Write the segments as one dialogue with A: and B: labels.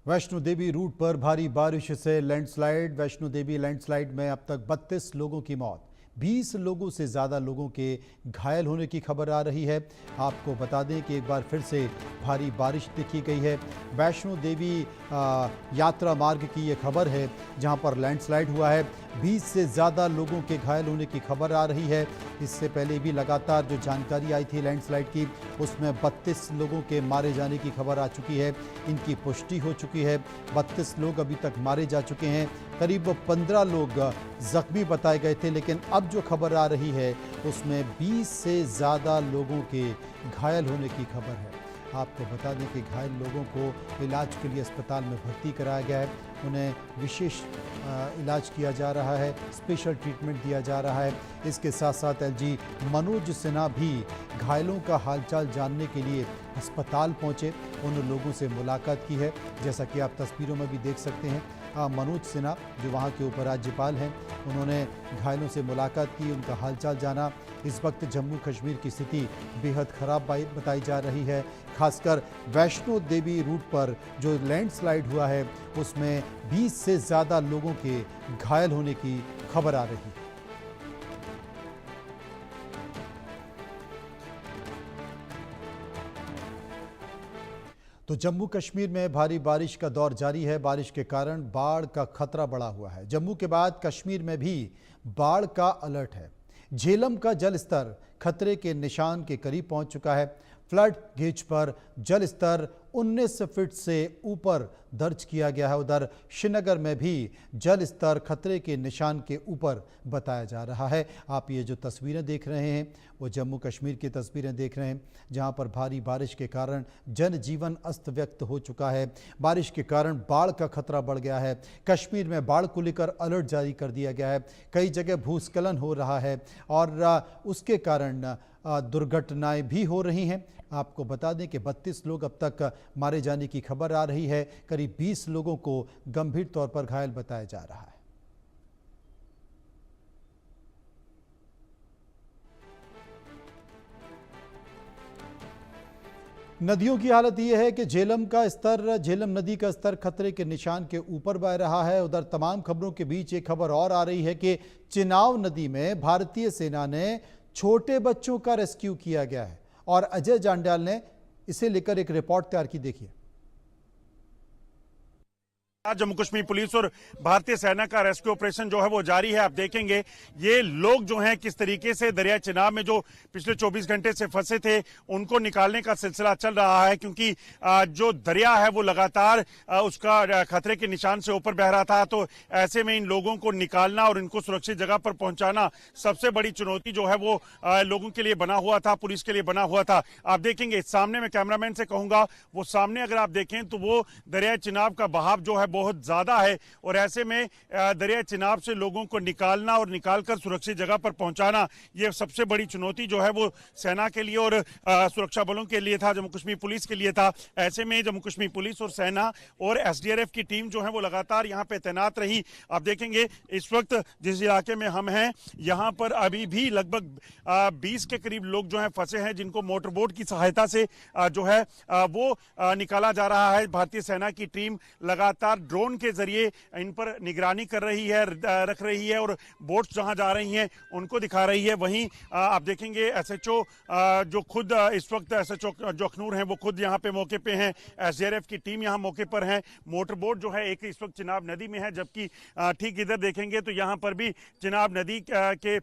A: Vaishno Devi root पर भारी बारिश से लैंडस्लाइड। वैष्णो देवी लैंडस्लाइड में अब तक 32 लोगों की मौत, 20 लोगों से ज़्यादा लोगों के घायल होने की खबर आ रही है। आपको बता दें कि एक बार फिर से भारी बारिश देखी गई है। वैष्णो देवी यात्रा मार्ग की ये खबर है जहां पर लैंडस्लाइड हुआ है। 20 से ज़्यादा लोगों के घायल होने की खबर आ रही है। इससे पहले भी लगातार जो जानकारी आई थी लैंडस्लाइड की, उसमें 32 लोगों के मारे जाने की खबर आ चुकी है। इनकी पुष्टि हो चुकी है। 32 लोग अभी तक मारे जा चुके हैं। करीब 15 लोग जख्मी बताए गए थे, लेकिन अब जो खबर आ रही है उसमें 20 से ज़्यादा लोगों के घायल होने की खबर है। आपको बता दें कि घायल लोगों को इलाज के लिए अस्पताल में भर्ती कराया गया है। उन्हें विशेष इलाज किया जा रहा है, स्पेशल ट्रीटमेंट दिया जा रहा है। इसके साथ साथ एलजी मनोज सिन्हा भी घायलों का हालचाल जानने के लिए अस्पताल पहुंचे, उन लोगों से मुलाकात की है। जैसा कि आप तस्वीरों में भी देख सकते हैं, मनोज सिन्हा जो वहाँ के उपराज्यपाल हैं, उन्होंने घायलों से मुलाकात की, उनका हालचाल जाना। इस वक्त जम्मू कश्मीर की स्थिति बेहद ख़राब बताई जा रही है। खासकर वैष्णो देवी रूट पर जो लैंडस्लाइड हुआ है उसमें 20 से ज़्यादा लोगों के घायल होने की खबर आ रही है। तो जम्मू कश्मीर में भारी बारिश का दौर जारी है। बारिश के कारण बाढ़ का खतरा बढ़ा हुआ है। जम्मू के बाद कश्मीर में भी बाढ़ का अलर्ट है। झेलम का जल स्तर खतरे के निशान के करीब पहुंच चुका है। फ्लड गेज पर जल स्तर 19 फीट से ऊपर दर्ज किया गया है। उधर श्रीनगर में भी जल स्तर खतरे के निशान के ऊपर बताया जा रहा है। आप ये जो तस्वीरें देख रहे हैं वो जम्मू कश्मीर की तस्वीरें देख रहे हैं, जहां पर भारी बारिश के कारण जनजीवन अस्त व्यस्त हो चुका है। बारिश के कारण बाढ़ का खतरा बढ़ गया है। कश्मीर में बाढ़ को लेकर अलर्ट जारी कर दिया गया है। कई जगह भूस्खलन हो रहा है और उसके कारण दुर्घटनाएं भी हो रही हैं। आपको बता दें कि 32 लोग अब तक मारे जाने की खबर आ रही है। करीब 20 लोगों को गंभीर तौर पर घायल बताया जा रहा है। नदियों की हालत यह है कि झेलम नदी का स्तर खतरे के निशान के ऊपर बह रहा है। उधर तमाम खबरों के बीच एक खबर और आ रही है कि चिनाब नदी में भारतीय सेना ने छोटे बच्चों का रेस्क्यू किया गया है और अजय जांड्याल ने इसे लेकर एक रिपोर्ट तैयार की। देखिए,
B: जम्मू कश्मीर पुलिस और भारतीय सेना का रेस्क्यू ऑपरेशन जो है वो जारी है। आप देखेंगे ये लोग जो हैं किस तरीके से दरिया चिनाब में जो पिछले 24 घंटे से फंसे थे उनको निकालने का सिलसिला चल रहा है, क्योंकि जो दरिया है वो लगातार उसका खतरे के निशान से ऊपर बह रहा था। तो ऐसे में इन लोगों को निकालना और इनको सुरक्षित जगह पर पहुंचाना सबसे बड़ी चुनौती जो है वो लोगों के लिए बना हुआ था, पुलिस के लिए बना हुआ था। आप देखेंगे सामने, मैं कैमरामैन से कहूंगा वो सामने अगर आप देखें तो वो दरिया चिनाब का बहाव जो है बहुत ज्यादा है और ऐसे में दरिया चिनाब से लोगों को निकालना और निकालकर सुरक्षित जगह पर पहुंचाना यह सबसे बड़ी चुनौती जो है वो सेना के लिए और सुरक्षा बलों के लिए था, जम्मू कश्मीर पुलिस के लिए था। ऐसे में जम्मू कश्मीर पुलिस और सेना और एसडीआरएफ की टीम जो है वो लगातार यहां पे तैनात रही। आप देखेंगे इस वक्त जिस इलाके में हम हैं यहां पर अभी भी लगभग 20 के करीब लोग जो है फंसे हैं, जिनको मोटरबोट की सहायता से जो है वो निकाला जा रहा है। भारतीय सेना की टीम लगातार ड्रोन के जरिए इन पर निगरानी कर रही है, रख रही है और बोट्स जहां जा रही हैं उनको दिखा रही है। वहीं आप देखेंगे एसएचओ जो खुद इस वक्त एसएचओ जो अखनूर हैं वो खुद यहां पे मौके पे हैं, एसडीआरएफ की टीम यहां मौके पर है। मोटरबोट जो है एक इस वक्त चिनाब नदी में है, जबकि ठीक इधर देखेंगे तो यहां पर भी चिनाब नदी के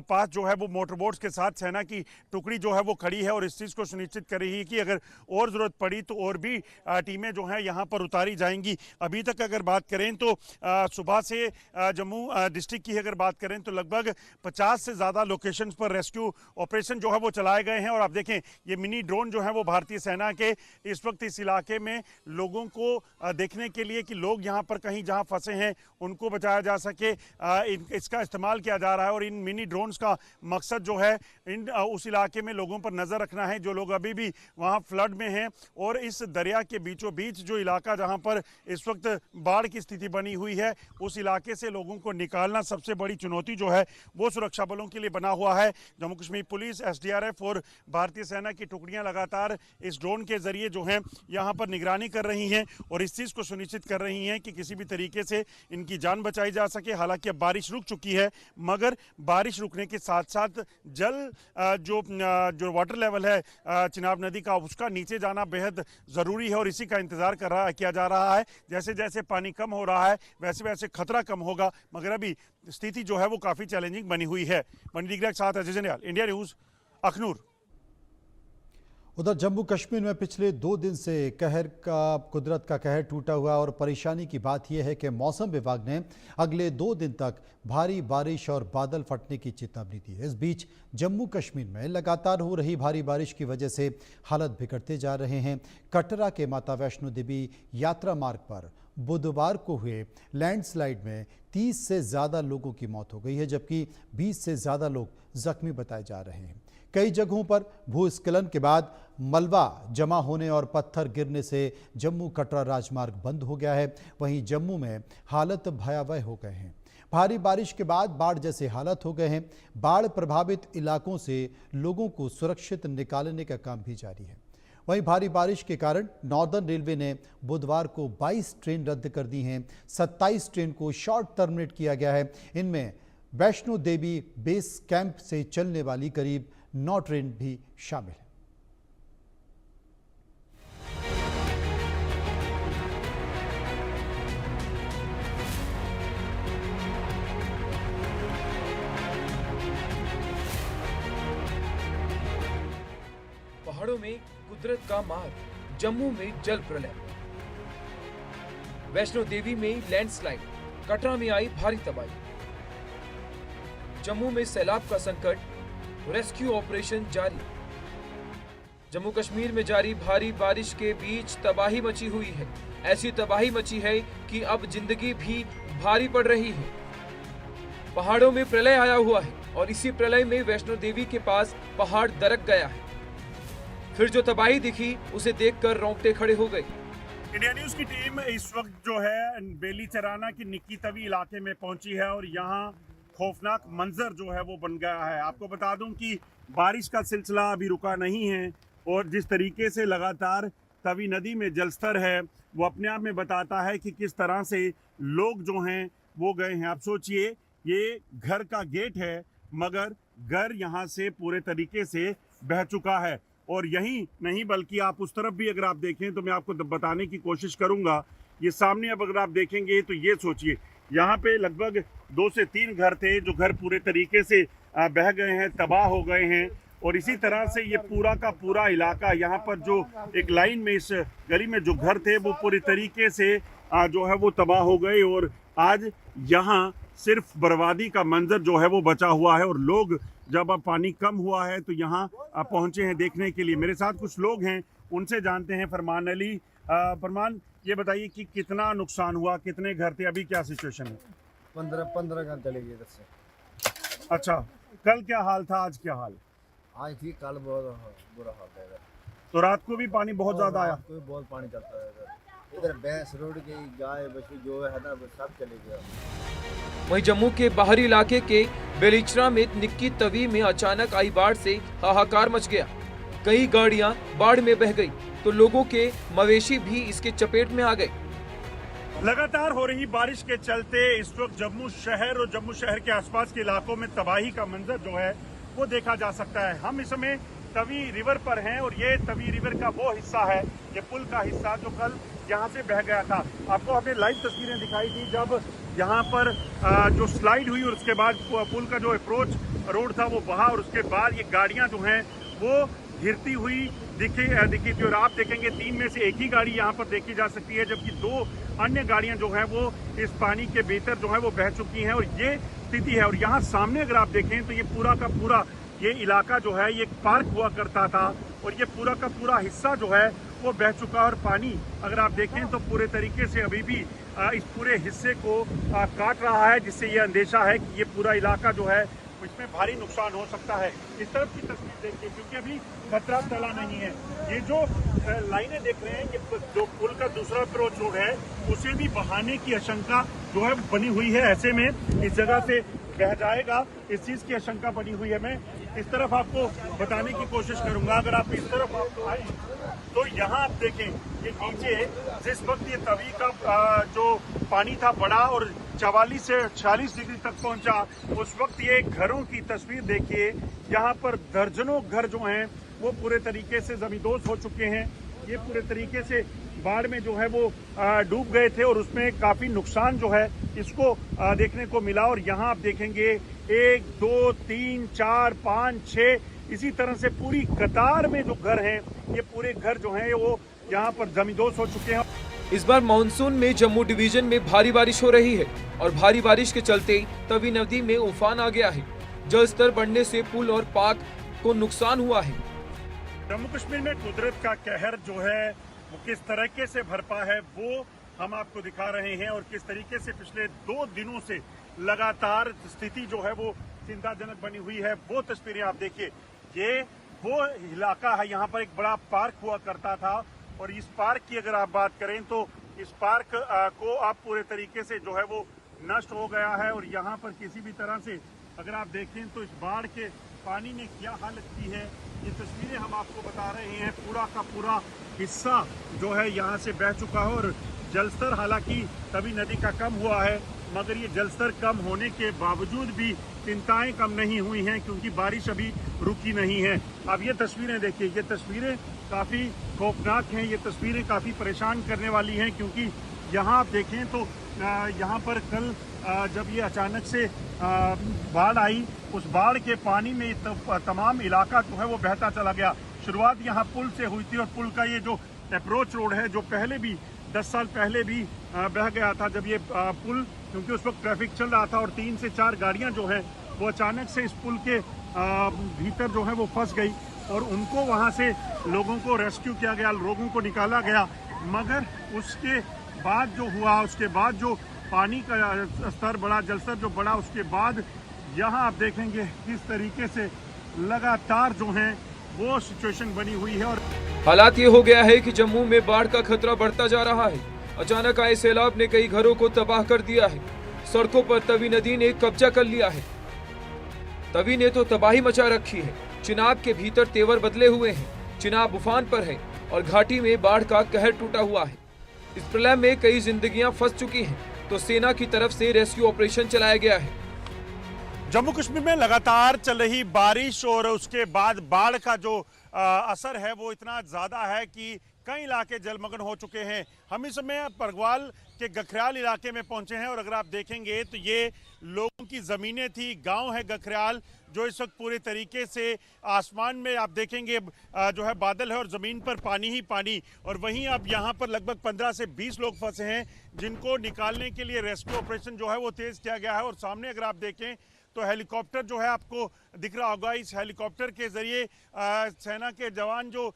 B: पास जो है वो मोटरबोट्स के साथ सेना की टुकड़ी जो है वो खड़ी है और इस चीज को सुनिश्चित कर रही है कि अगर और जरूरत पड़ी तो और भी टीमें जो है यहां पर उतारी जाएंगी। अभी तक अगर बात करें तो सुबह से जम्मू डिस्ट्रिक्ट की अगर बात करें तो लगभग 50 से ज्यादा लोकेशंस पर रेस्क्यू ऑपरेशन जो है वो चलाए गए हैं। और आप देखें ये मिनी ड्रोन जो है वो भारतीय सेना के इस वक्त इस इलाके में लोगों को देखने के लिए कि लोग यहां पर कहीं जहां फंसे हैं उनको बचाया जा सके, इसका इस्तेमाल किया जा रहा है। और इन मिनी ड्रोन्स का मकसद जो है उस इलाके में लोगों पर नजर रखना है जो लोग अभी भी वहां फ्लड में हैं। और इस दरिया के बीचों बीच जो इलाका जहां पर इस वक्त बाढ़ की स्थिति बनी हुई है, उस इलाके से लोगों को निकालना सबसे बड़ी चुनौती जो है वो सुरक्षा बलों के लिए बना हुआ है। जम्मू कश्मीर पुलिस, एसडीआरएफ और भारतीय सेना की टुकड़ियां लगातार इस ड्रोन के जरिए जो है यहाँ पर निगरानी कर रही हैं और इस चीज़ को सुनिश्चित कर रही हैं कि किसी भी तरीके से इनकी जान बचाई जा सके। हालांकि अब बारिश रुक चुकी है, मगर बारिश रुकने के साथ साथ जल जो वाटर लेवल है चिनाब नदी का, उसका नीचे जाना बेहद ज़रूरी है और इसी का इंतज़ार किया जा रहा है। जैसे जैसे पानी कम हो रहा है वैसे वैसे खतरा कम होगा, मगर अभी स्थिति जो है वो काफ़ी चैलेंजिंग बनी हुई है। मंडी के साथ अजय जंडियाल, इंडिया न्यूज़, अखनूर।
A: उधर जम्मू कश्मीर में पिछले 2 दिन से कुदरत का कहर टूटा हुआ और परेशानी की बात यह है कि मौसम विभाग ने अगले 2 दिन तक भारी बारिश और बादल फटने की चेतावनी दी है। इस बीच जम्मू कश्मीर में लगातार हो रही भारी बारिश की वजह से हालात बिगड़ते जा रहे हैं। कटरा के माता वैष्णो देवी यात्रा मार्ग पर बुधवार को हुए लैंडस्लाइड में 30 से ज़्यादा लोगों की मौत हो गई है, जबकि 20 से ज़्यादा लोग जख्मी बताए जा रहे हैं। कई जगहों पर भूस्खलन के बाद मलबा जमा होने और पत्थर गिरने से जम्मू कटरा राजमार्ग बंद हो गया है। वहीं जम्मू में हालत भयावह हो गए हैं। भारी बारिश के बाद बाढ़ जैसे हालत हो गए हैं। बाढ़ प्रभावित इलाकों से लोगों को सुरक्षित निकालने का काम भी जारी है। वहीं भारी बारिश के कारण नॉर्दर्न रेलवे ने बुधवार को 22 ट्रेन रद्द कर दी हैं। 27 ट्रेन को शॉर्ट टर्मिनेट किया गया है। इनमें वैष्णो देवी बेस कैंप से चलने वाली करीब 9 ट्रेन भी शामिल है।
C: पहाड़ों में कुदरत का मार, जम्मू में जल प्रलय, वैष्णो देवी में लैंडस्लाइड, कटरा में आई भारी तबाही, जम्मू में सैलाब का संकट, रेस्क्यू ऑपरेशन जारी। जम्मू कश्मीर में जारी भारी बारिश के बीच तबाही मची हुई है। ऐसी तबाही मची है कि अब जिंदगी भी भारी पड़ रही है। पहाड़ों में प्रलय आया हुआ है और इसी प्रलय में वैष्णो देवी के पास पहाड़ दरक गया है। फिर जो तबाही दिखी उसे देखकर रोंगटे खड़े हो गए।
B: इंडिया न्यूज़ की टीम इस वक्त जो है बेली चराना की निक्की तवी इलाके में पहुंची है और यहाँ खौफनाक मंजर जो है वो बन गया है। आपको बता दूं कि बारिश का सिलसिला अभी रुका नहीं है और जिस तरीके से लगातार तवी नदी में जलस्तर है वो अपने आप में बताता है कि किस तरह से लोग जो हैं वो गए हैं। आप सोचिए, ये घर का गेट है मगर घर यहाँ से पूरे तरीके से बह चुका है। और यही नहीं बल्कि आप उस तरफ भी अगर आप देखें तो मैं आपको बताने की कोशिश करूँगा। ये सामने अब अगर आप देखेंगे तो ये सोचिए, यहाँ पे लगभग 2 से 3 घर थे जो घर पूरे तरीके से बह गए हैं, तबाह हो गए हैं। और इसी तरह से ये पूरा का पूरा इलाका, यहाँ पर जो एक लाइन में इस गली में जो घर थे वो पूरी तरीके से जो है वो तबाह हो गए। और आज यहाँ सिर्फ बर्बादी का मंजर जो है वो बचा हुआ है और लोग जब अब पानी कम हुआ है तो यहाँ पहुँचे हैं देखने के लिए। मेरे साथ कुछ लोग हैं, उनसे जानते हैं। फरमान अली, फरमान ये बताइए कि कितना नुकसान हुआ, कितने घर थे, अभी क्या सिचुएशन है?
D: 15 घर चले गए इधर से।
B: अच्छा, कल क्या हाल था, आज क्या हाल?
D: आज थी, कल बहुत बुरा हाल था इधर।
B: तो रात को भी पानी बहुत ज्यादा आया?
D: कोई बहुत पानी चलता है इधर भैंस रोड गई, गाय बछड़ी जो है ना सब चले गया।
C: वहीं जम्मू के बाहरी इलाके के बेलिचरा में निक्की तवी में अचानक आई बाढ़ से हाहाकार मच गया। कई गाड़ियां बाढ़ में बह गई तो लोगों के मवेशी भी इसके चपेट में आ गए।
B: लगातार हो रही बारिश के चलते इस वक्त जम्मू शहर और जम्मू शहर के आसपास के इलाकों में तबाही का मंजर जो है वो देखा जा सकता है। हम इस समय तवी रिवर पर हैं और ये तवी रिवर का वो हिस्सा है, ये पुल का हिस्सा जो कल यहाँ से बह गया था। आपको हमने लाइव तस्वीरें दिखाई थी जब यहाँ पर जो स्लाइड हुई और उसके बाद पुल का जो अप्रोच रोड था वो बहा और उसके बाद ये गाड़ियाँ जो हैं वो गिरती हुई दिखी थी। और आप देखेंगे 3 में से 1 ही गाड़ी यहाँ पर देखी जा सकती है, जबकि 2 अन्य गाड़ियाँ जो हैं वो इस पानी के भीतर जो है वो बह चुकी हैं और ये स्थिति है। और यहाँ सामने अगर आप देखें तो ये पूरा का पूरा ये इलाका जो है ये पार्क हुआ करता था और ये पूरा का पूरा हिस्सा जो है वो बह चुका है। और पानी अगर आप देखें तो पूरे तरीके से अभी भी इस पूरे हिस्से को काट रहा है, जिससे ये अंदेशा है कि ये पूरा इलाका जो है इसमें भारी नुकसान हो सकता है। इस तरफ की तस्वीर देखिए, क्योंकि अभी खतरा टला नहीं है। ये जो लाइनें देख रहे हैं, ये जो पुल का दूसरा अप्रोच रोड है, उसे भी बहाने की आशंका जो है बनी हुई है। ऐसे में इस जगह से बह जाएगा, इस चीज की आशंका बनी हुई है। मैं इस तरफ आपको बताने की कोशिश करूंगा। अगर आप इस तरफ आप आए तो यहाँ आप देखें, ये नीचे जिस वक्त ये तवी का जो पानी था बड़ा और 44 से 46 डिग्री तक पहुंचा, उस वक्त ये घरों की तस्वीर देखिए। यहाँ पर दर्जनों घर जो हैं वो पूरे तरीके से जमींदोज हो चुके हैं। ये पूरे तरीके से बाढ़ में जो है वो डूब गए थे और उसमें काफी नुकसान जो है इसको देखने को मिला। और यहाँ आप देखेंगे 1, 2, 3, 4, 5, 6 इसी तरह से पूरी कतार में जो घर हैं, ये पूरे घर जो हैं वो यहाँ पर जमींदोज हो चुके हैं।
C: इस बार मानसून में जम्मू डिवीजन में भारी बारिश हो रही है और भारी बारिश के चलते तवी नदी में उफान आ गया है। जल स्तर बढ़ने से पुल और पार्क को नुकसान हुआ है।
B: जम्मू कश्मीर में कुदरत का कहर जो है वो किस तरीके से भरपा है वो हम आपको दिखा रहे हैं, और किस तरीके से पिछले 2 दिनों से लगातार स्थिति जो है वो चिंताजनक बनी हुई है। वो तस्वीरें आप देखिए, ये वो इलाका है, यहाँ पर एक बड़ा पार्क हुआ करता था, और इस पार्क की अगर आप बात करें तो इस पार्क को अब पूरे तरीके से जो है वो नष्ट हो गया है। और यहाँ पर किसी भी तरह से अगर आप देखें तो इस बाढ़ के पानी ने क्या हालत की है, ये तस्वीरें हम आपको बता रहे हैं। पूरा का पूरा हिस्सा जो है यहाँ से बह चुका है, और जलस्तर हालांकि तभी नदी का कम हुआ है, मगर ये जलस्तर कम होने के बावजूद भी चिंताएं कम नहीं हुई हैं, क्योंकि बारिश अभी रुकी नहीं है। अब ये तस्वीरें देखिए, ये तस्वीरें काफ़ी खौफनाक हैं, ये तस्वीरें काफ़ी परेशान करने वाली हैं, क्योंकि यहाँ आप देखें तो यहाँ पर कल जब ये अचानक से बाढ़ आई, उस बाढ़ के पानी में तमाम इलाका जो है वो बहता चला गया। शुरुआत यहाँ पुल से हुई थी, और पुल का ये जो अप्रोच रोड है जो पहले भी 10 साल पहले भी बह गया था, जब ये पुल, क्योंकि उस वक्त ट्रैफिक चल रहा था और 3 से 4 गाड़ियां जो हैं वो अचानक से इस पुल के भीतर जो है वो फंस गई, और उनको वहां से लोगों को रेस्क्यू किया गया, लोगों को निकाला गया। मगर उसके बाद जो हुआ, उसके बाद जो पानी का स्तर बढ़ा, जलस्तर जो बढ़ा, उसके बाद यहाँ आप देखेंगे किस तरीके से लगातार जो है वो सिचुएशन बनी हुई है। और
C: हालात ये हो गया है कि जम्मू में बाढ़ का खतरा बढ़ता जा रहा है। अचानक आए सैलाब ने कई घरों को तबाह कर दिया है। सड़कों पर तवी नदी ने कब्जा कर लिया है। तवी ने तो तबाही मचा रखी है। चिनाब के भीतर तेवर बदले हुए हैं। चिनाब उफान पर है और घाटी में बाढ़ का कहर टूटा हुआ है। इस प्रलय में कई जिंदगियां फंस चुकी हैं, तो सेना की तरफ से रेस्क्यू ऑपरेशन चलाया गया है।
B: जम्मू कश्मीर में लगातार चल रही बारिश और उसके बाद बाढ़ का जो असर है वो इतना ज़्यादा है कि कई इलाके जलमग्न हो चुके हैं। हम इस समय परगवाल के गखरयाल इलाके में पहुंचे हैं, और अगर आप देखेंगे तो ये लोगों की ज़मीनें थी, गांव है गखरयाल, जो इस वक्त पूरे तरीके से आसमान में आप देखेंगे जो है बादल है और ज़मीन पर पानी ही पानी। और वहीं अब यहाँ पर लगभग 15 से 20 लोग फंसे हैं, जिनको निकालने के लिए रेस्क्यू ऑपरेशन जो है वो तेज़ किया गया है। और सामने अगर आप देखें तो हेलीकॉप्टर जो है आपको दिख रहा होगा, इस हेलीकॉप्टर के ज़रिए सेना के जवान जो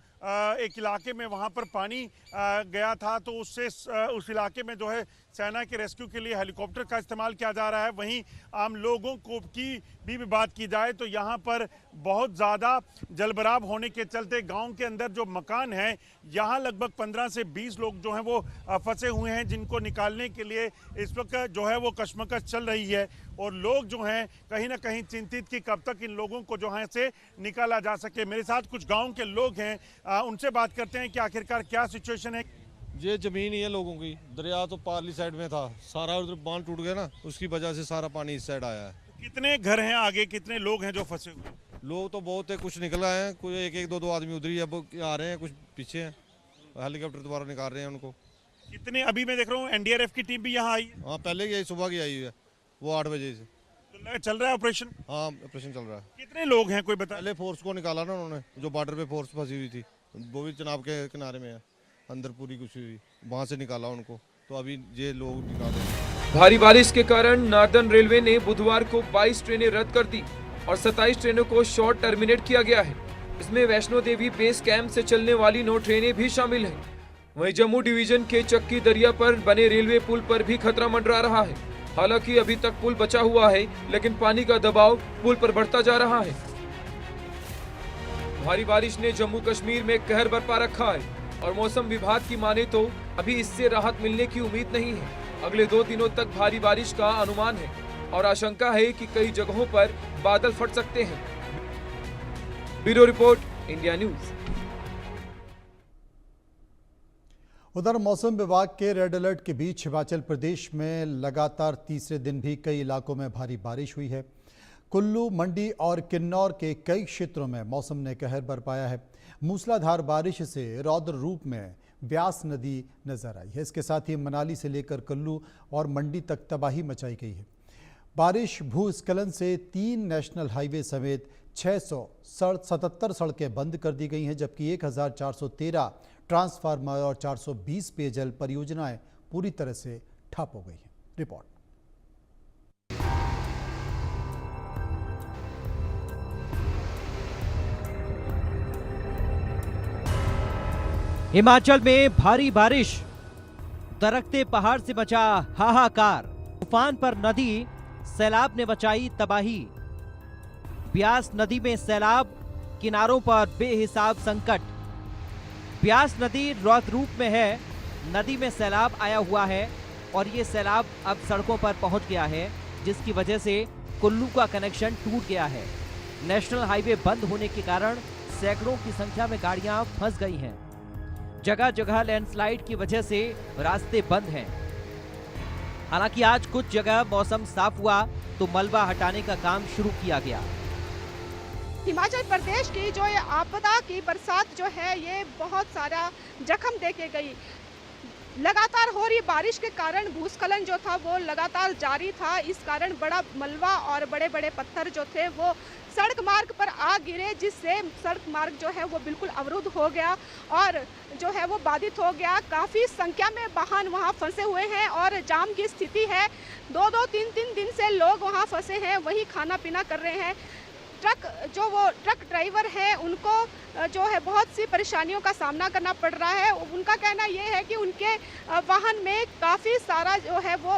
B: एक इलाके में वहाँ पर पानी गया था, तो उससे उस इलाके में जो है सेना के रेस्क्यू के लिए हेलीकॉप्टर का इस्तेमाल किया जा रहा है। वहीं आम लोगों को की भी बात की जाए तो यहाँ पर बहुत ज़्यादा जलभराव होने के चलते गांव के अंदर जो मकान हैं, यहाँ लगभग 15 से 20 लोग जो हैं वो फंसे हुए हैं, जिनको निकालने के लिए इस वक्त जो है वो कशमकश चल रही है। और लोग जो हैं कहीं ना कहीं चिंतित कि कब तक इन लोगों को जो है से निकाला जा सके। मेरे साथ कुछ गाँव के लोग हैं, उनसे बात करते हैं कि आखिरकार क्या सिचुएशन है।
E: ये जमीन ही है लोगों की, दरिया तो पारली साइड में था, सारा उधर बांध टूट गया ना, उसकी वजह से सारा पानी इस साइड आया है।
B: कितने घर हैं आगे, कितने लोग हैं जो फंसे हुए?
E: लोग तो बहुत है, कुछ निकल आए हैं, कोई एक दो आदमी उधर ही अब आ रहे हैं, कुछ पीछे हैं, हेलीकॉप्टर दोबारा निकाल रहे हैं उनको।
B: कितने अभी मैं देख रहा हूँ एनडीआरएफ की टीम भी यहाँ आई है?
E: हाँ, पहले की सुबह की आई हुई है, वो 8 बजे से
B: तो चल रहा है ऑपरेशन?
E: हाँ, ऑपरेशन चल रहा है।
B: कितने लोग हैं कोई बता?
E: पहले फोर्स को निकाला ना उन्होंने, जो बॉर्डर पे फोर्स फंसी हुई थी, वो भी चिनाब के किनारे में है, अंदर पूरी कुछ हुई, वहाँ से निकाला उनको, तो अभी ये लोग निकाले।
C: भारी बारिश के कारण नार्दर्न रेलवे ने बुधवार को 22 ट्रेनें रद्द कर दी और 27 ट्रेनों को शॉर्ट टर्मिनेट किया गया है। इसमें वैष्णो देवी बेस कैंप से चलने वाली 9 ट्रेनें भी शामिल हैं। वहीं जम्मू डिवीजन के चक्की दरिया पर बने रेलवे पुल पर भी खतरा मंडरा रहा है। हालांकि अभी तक पुल बचा हुआ है, लेकिन पानी का दबाव पुल पर बढ़ता जा रहा है। भारी बारिश ने जम्मू कश्मीर में कहर बरपा रखा है और मौसम विभाग की माने तो अभी इससे राहत मिलने की उम्मीद नहीं है। अगले 2 दिनों तक भारी बारिश का अनुमान है और आशंका है कि कई जगहों पर बादल फट सकते हैं। Bureau report, India news.
A: उधर मौसम विभाग के रेड अलर्ट के बीच हिमाचल प्रदेश में लगातार तीसरे दिन भी कई इलाकों में भारी बारिश हुई है। कुल्लू, मंडी और किन्नौर के कई क्षेत्रों में मौसम ने कहर बरपाया है। मूसलाधार बारिश से रौद्र रूप में ब्यास नदी नजर आई है। इसके साथ ही मनाली से लेकर कुल्लू और मंडी तक तबाही मचाई गई है। बारिश भूस्खलन से 3 नेशनल हाईवे समेत 677 सड़कें बंद कर दी गई हैं, जबकि 1413 ट्रांसफार्मर और 420 पेयजल परियोजनाएं पूरी तरह से ठप हो गई हैं। रिपोर्ट।
F: हिमाचल में भारी बारिश, दरकते पहाड़ से मचा हाहाकार। तूफान पर नदी, सैलाब ने मचाई तबाही। ब्यास नदी में सैलाब, किनारों पर बेहिसाब संकट। ब्यास नदी रौद्र रूप में है, नदी में सैलाब आया हुआ है और ये सैलाब अब सड़कों पर पहुंच गया है, जिसकी वजह से कुल्लू का कनेक्शन टूट गया है। नेशनल हाईवे बंद होने के कारण सैकड़ों की संख्या में गाड़ियां फंस गई हैं। जगह जगह लैंडस्लाइड की वजह से रास्ते बंद हैं। हालांकि आज कुछ जगह मौसम साफ हुआ तो मलबा हटाने का काम शुरू किया गया।
G: हिमाचल प्रदेश की जो ये आपदा की बरसात जो है ये बहुत सारा जख्म देके गई। लगातार हो रही बारिश के कारण भूस्खलन जो था वो लगातार जारी था। इस कारण बड़ा मलबा और बड़े बड़े पत्थर जो थे वो सड़क मार्ग पर आ गिरे, जिससे सड़क मार्ग जो है वो बिल्कुल अवरुद्ध हो गया और जो है वो बाधित हो गया। काफ़ी संख्या में वाहन वहाँ फंसे हुए हैं और जाम की स्थिति है। 2-2, 3-3 दिन से लोग वहाँ फंसे हैं, वही खाना पीना कर रहे हैं। ट्रक ड्राइवर है उनको जो है बहुत सी परेशानियों का सामना करना पड़ रहा है। उनका कहना ये है कि उनके वाहन में काफ़ी सारा जो है वो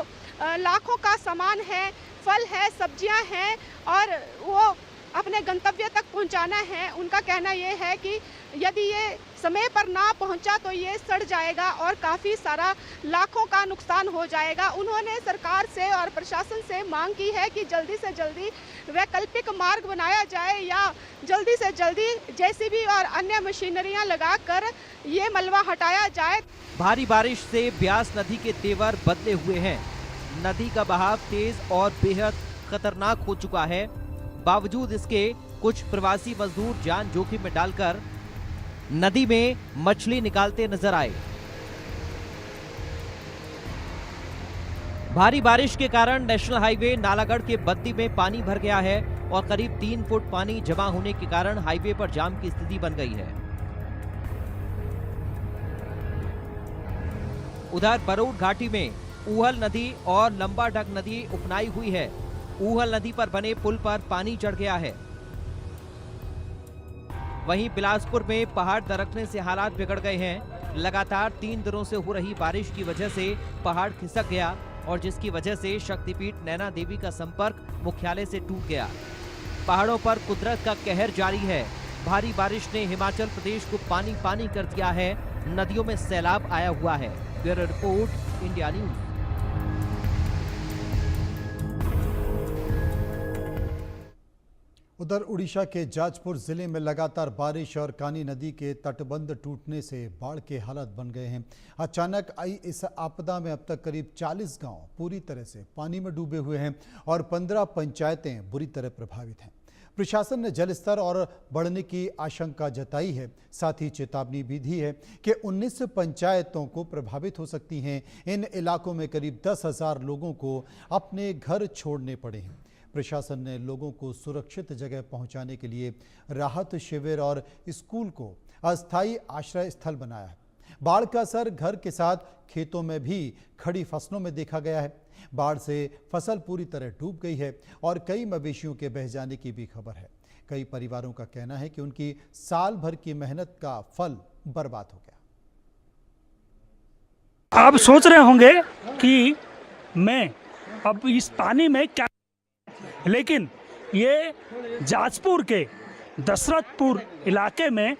G: लाखों का सामान है, फल है, सब्जियां हैं और वो अपने गंतव्य तक पहुंचाना है। उनका कहना ये है कि यदि ये समय पर ना पहुंचा तो ये सड़ जाएगा और काफ़ी सारा लाखों का नुकसान हो जाएगा। उन्होंने सरकार से और प्रशासन से मांग की है कि जल्दी से जल्दी वैकल्पिक मार्ग बनाया जाए या जल्दी से जल्दी जेसीबी और अन्य मशीनरियां लगाकर ये मलबा हटाया जाए।
F: भारी बारिश से ब्यास नदी के तेवर बदले हुए हैं। नदी का बहाव तेज और बेहद खतरनाक हो चुका है। बावजूद इसके कुछ प्रवासी मजदूर जान जोखिम में डालकर नदी में मछली निकालते नजर आए। भारी बारिश के कारण नेशनल हाईवे नालागढ़ के बद्दी में पानी भर गया है और करीब 3 फुट पानी जमा होने के कारण हाईवे पर जाम की स्थिति बन गई है। उधर बरोड घाटी में ऊहल नदी और लंबाडग नदी उफनाई हुई है। ऊहल नदी पर बने पुल पर पानी चढ़ गया है। वहीं बिलासपुर में पहाड़ दरकने से हालात बिगड़ गए हैं। लगातार 3 दिनों से हो रही बारिश की वजह से पहाड़ खिसक गया और जिसकी वजह से शक्तिपीठ नैना देवी का संपर्क मुख्यालय से टूट गया। पहाड़ों पर कुदरत का कहर जारी है। भारी बारिश ने हिमाचल प्रदेश को पानी पानी कर दिया है। नदियों में सैलाब आया हुआ है। Bureau report, India news.
A: उधर उड़ीसा के जाजपुर जिले में लगातार बारिश और कानी नदी के तटबंध टूटने से बाढ़ के हालात बन गए हैं। अचानक आई इस आपदा में अब तक करीब 40 गांव पूरी तरह से पानी में डूबे हुए हैं और 15 पंचायतें बुरी तरह प्रभावित हैं। प्रशासन ने जलस्तर और बढ़ने की आशंका जताई है। साथ ही चेतावनी भी दी है कि 19 पंचायतों को प्रभावित हो सकती हैं। इन इलाकों में करीब 10,000 लोगों को अपने घर छोड़ने पड़े हैं। प्रशासन ने लोगों को सुरक्षित जगह पहुंचाने के लिए राहत शिविर और स्कूल को अस्थायी आश्रय स्थल बनाया है। बाढ़ का असर घर के साथ खेतों में भी खड़ी फसलों में देखा गया है। बाढ़ से फसल पूरी तरह डूब गई है और कई मवेशियों के बह जाने की भी खबर है। कई परिवारों का कहना है कि उनकी साल भर की मेहनत का फल बर्बाद हो गया।
H: आप सोच रहे होंगे कि मैं अब इस पानी में क्या, लेकिन ये जाजपुर के दशरथपुर इलाके में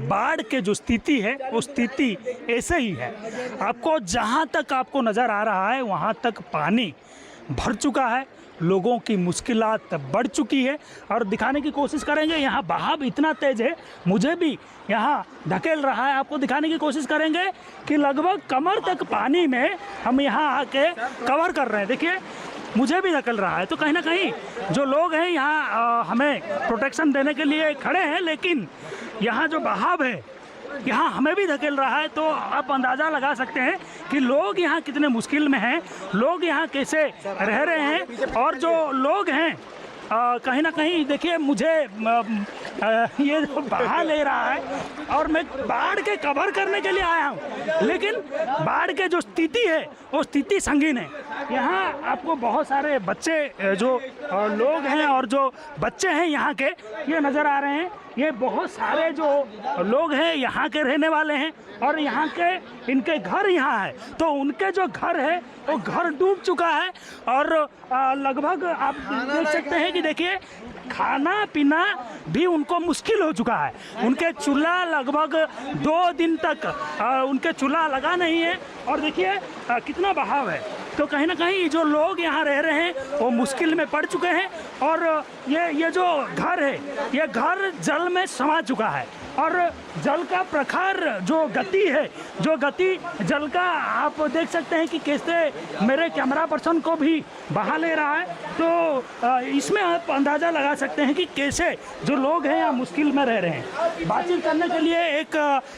H: बाढ़ के जो स्थिति है वो स्थिति ऐसे ही है। आपको जहाँ तक आपको नज़र आ रहा है वहाँ तक पानी भर चुका है, लोगों की मुश्किलात बढ़ चुकी है। और दिखाने की कोशिश करेंगे, यहाँ बहाव इतना तेज़ है, मुझे भी यहाँ धकेल रहा है। आपको दिखाने की कोशिश करेंगे कि लगभग कमर तक पानी में हम यहाँ आके कवर कर रहे हैं। देखिए मुझे भी धकेल रहा है। तो कहीं ना कहीं जो लोग हैं यहाँ हमें प्रोटेक्शन देने के लिए खड़े हैं, लेकिन यहाँ जो बहाव है यहाँ हमें भी धकेल रहा है। तो आप अंदाज़ा लगा सकते हैं कि लोग यहाँ कितने मुश्किल में हैं, लोग यहाँ कैसे रह रहे हैं। और जो लोग हैं कहीं ना कहीं देखिए मुझे ये बहा ले रहा है और मैं बाढ़ के कवर करने के लिए आया हूँ, लेकिन बाढ़ के जो स्थिति है वो स्थिति संगीन है। यहाँ आपको बहुत सारे बच्चे जो लोग हैं और जो बच्चे हैं यहाँ के ये नज़र आ रहे हैं। ये बहुत सारे जो लोग हैं यहाँ के रहने वाले हैं और यहाँ के इनके घर यहाँ है, तो उनके जो घर है वो घर डूब चुका है। और लगभग आप देख सकते हैं कि देखिए खाना पीना भी उनको मुश्किल हो चुका है। उनके चूल्हा लगभग 2 दिन तक उनके चूल्हा लगा नहीं है। और देखिए कितना बहाव है। तो कहीं ना कहीं जो लोग यहाँ रह रहे हैं वो मुश्किल में पड़ चुके हैं। और ये जो घर है ये घर जल में समा चुका है। और जल का प्रखर जो गति है, जो गति जल का आप देख सकते हैं कि कैसे मेरे कैमरा पर्सन को भी बहा ले रहा है। तो इसमें आप अंदाज़ा लगा सकते हैं कि कैसे जो लोग हैं यहाँ मुश्किल में रह रहे हैं। बातचीत करने के लिए एक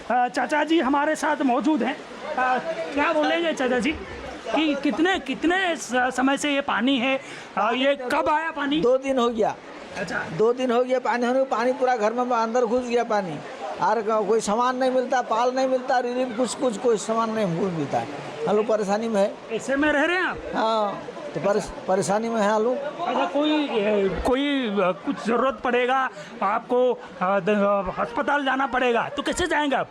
H: चाचा जी हमारे साथ मौजूद हैं। क्या बोलेंगे चाचा जी कि कितने समय से ये पानी है, ये कब आया पानी?
I: 2 दिन हो गया।
H: अच्छा
I: 2 दिन हो गया पानी होने को, पानी पूरा घर में अंदर घुस गया पानी। और कोई सामान नहीं मिलता, पाल नहीं मिलता, रिलीफ कुछ कोई सामान नहीं मिलता। हम लोग परेशानी में है।
H: ऐसे में रह रहे हैं आप?
I: हाँ तो परेशानी में है हम लोग।
H: अच्छा कोई कुछ ज़रूरत पड़ेगा आपको, अस्पताल जाना पड़ेगा, तो कैसे जाएंगे आप?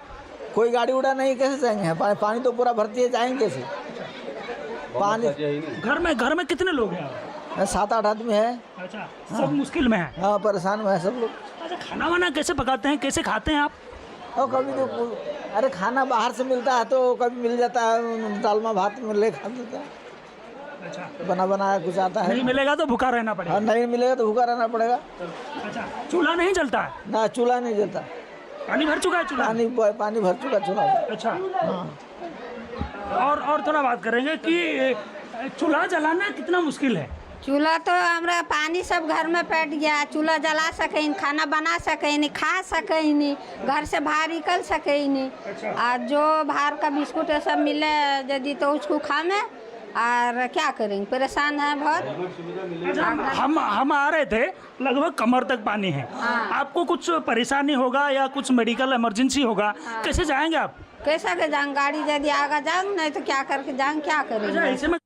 I: कोई गाड़ी उड़ा नहीं, कैसे जाएंगे? पानी तो पूरा भरती है, जाएंगे कैसे? पानी
H: घर में कितने लोग हैं?
I: 7-8 आदमी है।
H: अच्छा सब मुश्किल में है।
I: हाँ परेशान में है सब लोग।
H: अच्छा खाना वाना कैसे पकाते हैं, कैसे खाते हैं आप?
I: और कभी तो अरे खाना बाहर से मिलता है तो कभी मिल जाता है, दालमा भात में ले खा देता है।
H: अच्छा
I: बनाया कुछ आता है।
H: नहीं मिलेगा तो भूखा रहना पड़ेगा।
I: नहीं मिलेगा तो भूखा रहना पड़ेगा।
H: अच्छा चूल्हा नहीं जलता है?
I: ना चूल्हा नहीं जलता।
H: पानी भर चुका है चूल्हा?
I: पानी भर चुका चूल्हा।
H: अच्छा
I: हाँ।
H: और थोड़ा बात करेंगे कि चूल्हा जलाना कितना मुश्किल है?
J: चूल्हा तो हमारा पानी सब घर में पैट गया। चूल्हा जला सके, खाना बना सके नहीं, खा सके नहीं, घर से बाहर निकल सके नहीं। और जो बाहर का बिस्कुट है सब मिले यदि तो उसको खाने, और क्या करेंगे, परेशान है बहुत।
H: हम आ रहे थे, लगभग कमर तक पानी है। आपको कुछ परेशानी होगा या कुछ मेडिकल इमरजेंसी होगा, कैसे जाएंगे आप?
J: कैसा के जाएंगे? गाड़ी यदि आगा जाएंगे, नहीं तो क्या करके जाएंगे, क्या करेंगे?
H: ऐसे में